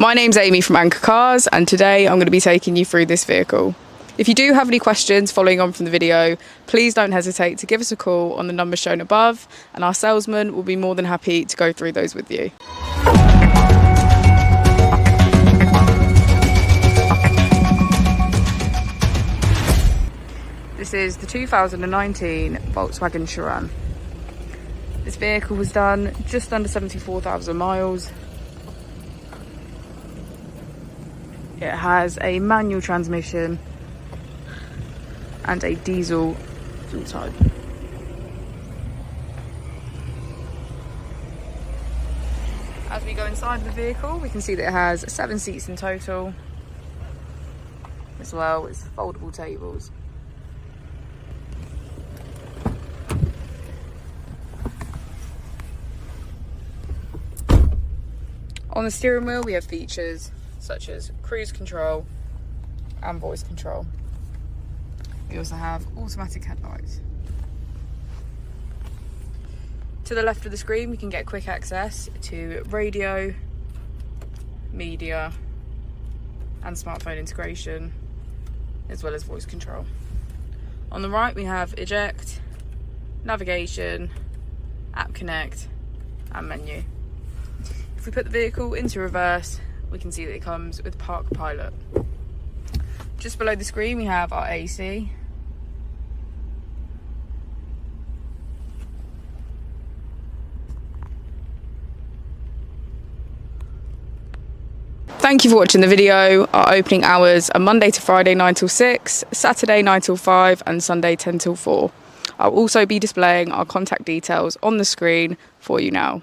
My name's Amy from Anchor Cars, and today I'm going to be taking you through this vehicle. If you do have any questions following on from the video, please don't hesitate to give us a call on the number shown above, and our salesman will be more than happy to go through those with you. This is the 2019 Volkswagen Sharan. This vehicle was done just under 74,000 miles. It has a manual transmission and a diesel fuel type. As we go inside the vehicle, we can see that it has 7 seats in total, as well as foldable tables. On the steering wheel, we have features such as cruise control and voice control. We also have automatic headlights. To the left of the screen, we can get quick access to radio, media, and smartphone integration, as well as voice control. On the right, we have eject, navigation, app connect, and menu. If we put the vehicle into reverse, we can see that it comes with Park Pilot. Just below the screen, we have our AC. Thank you for watching the video. Our opening hours are Monday to Friday 9 till 6, Saturday 9 till 5, and Sunday 10 till 4. I'll also be displaying our contact details on the screen for you now.